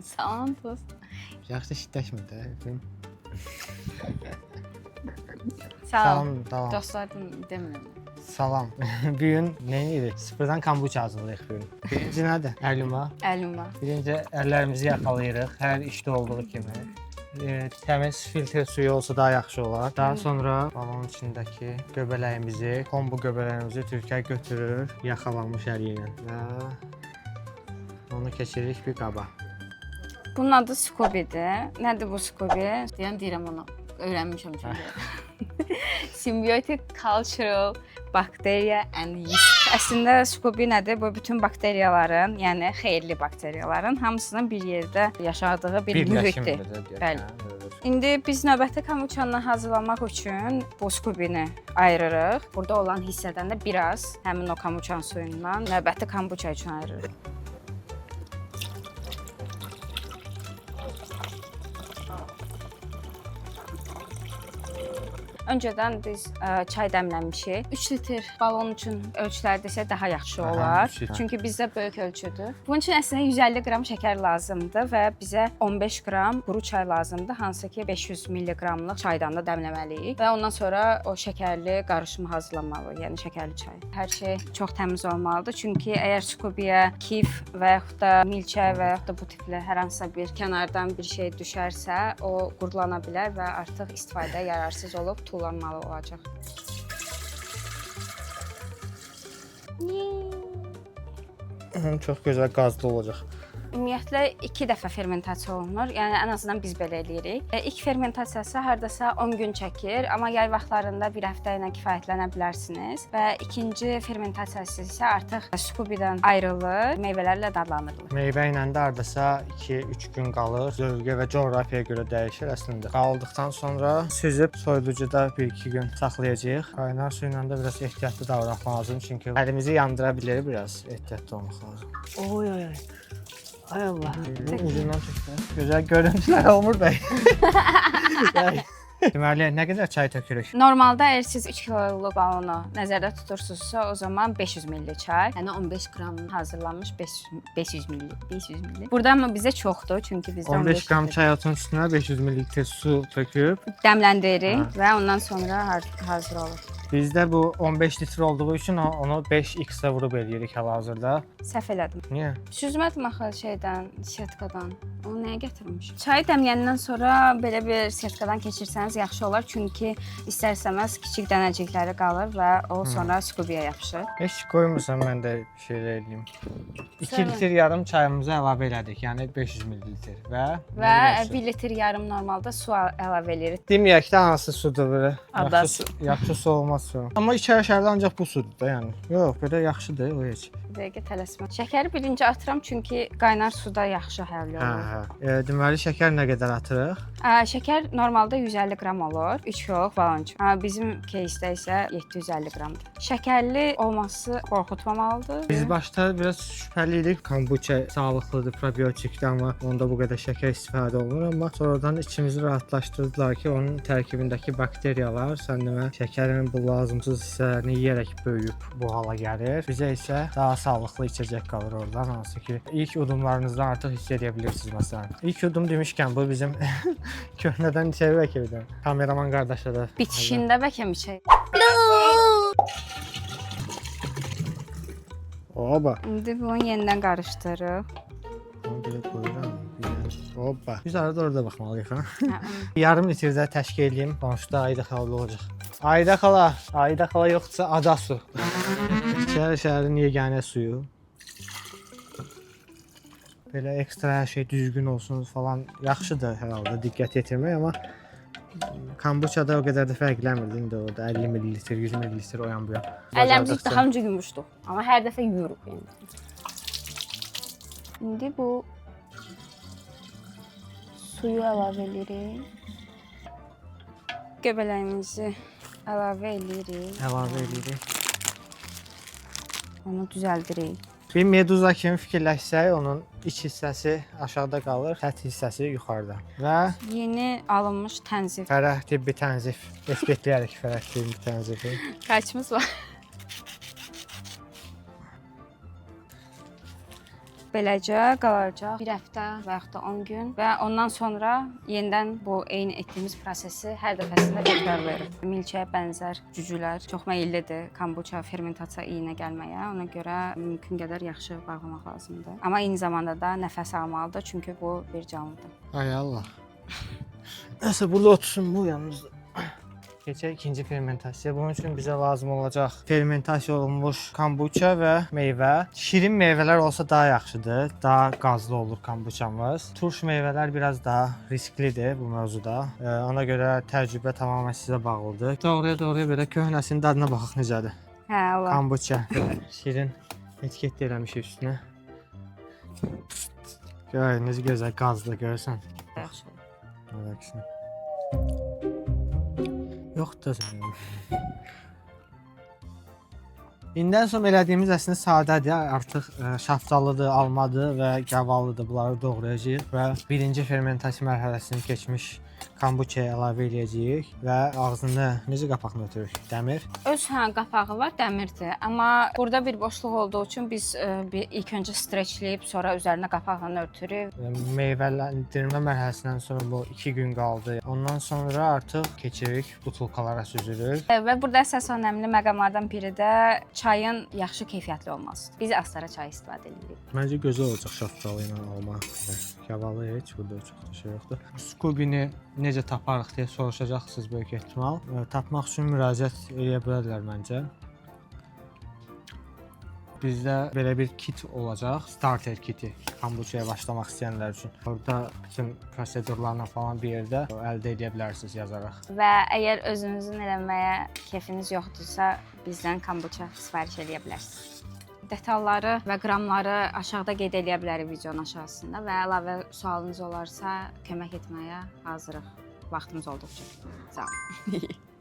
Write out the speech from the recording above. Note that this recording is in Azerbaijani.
Salam dost. Yaxşı şiddətmə də. Salam. Salam. Dostlarım demirəm. Salam. Bu gün nə edirik? Sıfırdan kombuça hazırlayırıq bu gün. Birinci nədir? Əluma. Əlima. Birinci əllərimizi yaxalayırıq. Hər işdə olduğu kimi. Təmiz filtr suyu olsa daha yaxşı olar. Daha sonra balonun içindəki göbələyimizi, kombu göbələyimizi Türkiyə götürür, yaxalanmış əli ilə və onu keçiririk bir qaba. Bunun adı Scooby'dir. Nədir bu Scooby? Deyirəm onu. Öyrənmişəm çünki. Symbiotic Cultural Bacteria and Yeast. Əslində Scooby nədir? Bu bütün bakteriyaların, yəni xeyirli bakteriyaların hamısının bir yerdə yaşadığı bir mühitdir. Bəli. İndi biz növbəti kombuçanı hazırlamaq üçün bu Scooby-ni ayırırıq. Burada olan hissədən də biraz həmin o kombuçan suyundan növbəti kombuça üçün ayırırıq. Öncədən biz çay dəmləmişik. 3 litr balon üçün ölçüləri desə daha yaxşı olar. Çünki bizdə böyük ölçüdür. Bunun üçün əslində 150 qram şəkər lazımdır və bizə 15 qram quru çay lazımdır, hansı ki 500 mq-lıq çaydan da dəmləməliyik və ondan sonra o şəkərli qarışımı hazırlanmalıyıq, yəni şəkərli çay. Hər şey çox təmiz olmalıdır, çünki əgər Scooby-yə kif və yaxud da milçə və yaxud da bu tipli hər hansısa bir kənardan bir şey düşərsə, o qurulana bilər və artıq istifadəyə yararsız olub tullanmalı olacaq. Çox gözəl qazlı olacaq. Ümumiyyətlə 2 dəfə fermentasiya olunur. Yəni ən azından biz belə eləyirik. İlk fermentasiyası hardasa 10 gün çəkir, amma yay vaxtlarında bir həftə ilə kifayətlənə bilərsiniz və ikinci fermentasiyası isə artıq Scooby-dən ayrılır, meyvələrlə dadlanırlar. Meyvə ilə də hardasa 2-3 gün qalır. Zövqə və coğrafiyaya görə dəyişir əslində. Qaldıqdan sonra süzüb soyuducuda 1-2 gün saxlayacağıq. Qaynar su ilə də biraz ehtiyatlı davranmaq lazım, çünki əlimizi yandıra bilər, biraz ehtiyatlı olmaq lazım. Oy oy oy. Ay Allah. Ucundan çəksə. Gözəl görüntülər olmur bəy. Deməli, nə qədər çay tökürük? Normalda əgər siz 3 kiloluq balonu nəzərdə tutursunuzsa, o zaman 500 ml çay, yəni 15 qram hazırlanmış 500 ml. Burada amma bizə çoxdur, çünki bizdə 15 qram çay otun üstünə 500 ml su töküb dəmləndirik və ondan sonra hazır olur. Bizdə bu 15 litr olduğu üçün onu 5x-ə vurub eləyirik hal-hazırda. Səhv elədim. Niyə? Süzmədim axı şeydən, setkadan. Onu nəyə gətirmişəm? Çayı dəmləyəndən sonra belə bir setkadan keçirsəniz yaxşı olar, çünki istər-istəməz kiçik dənəcikləri qalır və o sonra Scooby-yə yapışır. Heç qoymursan, mən də bir şey eləyim. 2 litr yarım çayımızı əlavə elədik, yəni 500 ml və 1 litr yarım normalda su əlavə edirik. Deməyək də hansı sudur belə? Adası. Yaxşı su olmaz su. Amma içəri-şərdə ancaq bu sudur da, yəni. Yox, belə yaxşıdır o heç. Bir dəqiqə tələsmə. Şəkəri birinci atıram, çünki qaynar suda yaxşı həll olur. Deməli, şəkər nə qədər atırıq? Şəkər normalda 150 qram olur, 3 kiloluq balon üçün. Bizim keysdə isə 750 qramdır. Şəkərli olması qorxutmamalıdır. Biz başda biraz şübhəli idik. Kombuça sağlıqlıdır, probiotikdir, amma onda bu qədər şəkər istifadə olunur. Amma sonradan içimizi rahatlaşdırdılar ki, onun tərkibindəki bakteriyalar səndəmə şəkərin bu lazımsız hissələrini yeyərək böyüyüb bu hala gəlir. Bizə isə daha sağlıqlı içəcək qalır oradan, hansı ki ilk udumlarınızdan artıq hiss edə bilirsiniz məsələn. İlk udum demişkən bu bizim köhnədən içəri bəkəvdən. Kameraman qardaşa da. Bitişində bəlkə içək. Oba. İndi bunu yenidən qarışdırırıq. Onu belə qoyuram. Oba. Biz arada orada baxmalıyıq ha. Yarım litrdə təşkil edeyim. Qonşuda Ayda xala olacaq. Ayda xala yoxdursa ada su. Şəhərin yeganə suyu. Belə ekstra hər şey düzgün olsun falan yaxşıdır hər halda diqqət yetirmək, amma kombuçada o qədər də fərqlənmir. İndi orada 50 ml, 100 ml o yan bu yan. Əllərimizi daha öncə yumuşduq, amma hər dəfə yuyuruq yəni. İndi bu suyu əlavə edirik. Göbələyimizi əlavə edirik. Onu düzəldirik. Bir meduza kimi fikirləşsək, onun iç hissəsi aşağıda qalır, səth hissəsi yuxarıda. Və yeni alınmış tənzif. Fərəh tibbi tənzif. Etiketlərik fərəh tibbi tənzifi. Kaçımız var? beləcə qalacaq bir həftə və yaxud da 10 gün və ondan sonra yenidən bu eyni etdiyimiz prosesi hər dəfəsində təkrarlayırıq. Milçəyə bənzər cücülər çox meyillidir kombuça fermentasiya iyinə gəlməyə. Ona görə mümkün qədər yaxşı bağlamaq lazımdır. Amma eyni zamanda da nəfəs almalıdır, çünki bu bir canlıdır. Ay Allah. Nəsə bu lotusun bu yanımızda. Keçək ikinci fermentasiyaya. Bunun üçün bizə lazım olacaq fermentasiya olunmuş kombuça və meyvə. Şirin meyvələr olsa daha yaxşıdır. Daha qazlı olur kombuçamız. Turş meyvələr biraz daha risklidir bu mövzuda. Ona görə təcrübə tamamilə sizə bağlıdır. Doğruya belə köhnəsinin dadına baxaq necədir. Hə, Allah. Kombuça. Şirin etiket də eləmişik üstünə. Gör, necə gözəl qazlı görürsən. Yaxşı. Ələksin. Yoxdur. İndən sonra elədiyimiz əslində sadədir. Artıq şaftalıdır, almadır və gavalıdır. Bunları doğrayacağıq və birinci fermentasiya mərhələsini keçmiş kombuçaya əlavə edəcəyik və ağzını necə qapağını ötürürük? Dəmir. Öz qapağı var, dəmirdir. Amma burada bir boşluq olduğu üçün biz ilk öncə streçləyib, sonra üzərinə qapaqla örtürük. Meyvələndirmə mərhələsindən sonra bu 2 gün qaldı. Ondan sonra artıq keçirik butulkalara süzürük. Və burada əsas önəmli məqamlardan biri də çayın yaxşı keyfiyyətli olmasıdır. Biz astara çay istifadə edirik. Məncə gözəl olacaq şaftalı ilə almaq. Gavalı heç burada çox da şey yoxdur. Scooby-ni necə taparıq deyə soruşacaqsınız böyük ehtimal. Tapmaq üçün müraciət edə bilərlər məncə. Bizdə belə bir kit olacaq, starter kiti, kombuçaya başlamaq istəyənlər üçün. Orada bütün prosedurlarla falan bir yerdə əldə edə bilərsiniz yazaraq. Və əgər özünüzün eləməyə keyfiniz yoxdursa, bizdən kombuça sifariş edə bilərsiniz. Detalları və qramları aşağıda qeyd edə bilərik videonun aşağısında və əlavə sualınız olarsa kömək etməyə hazırıq vaxtımız olduqca. Sağ olun.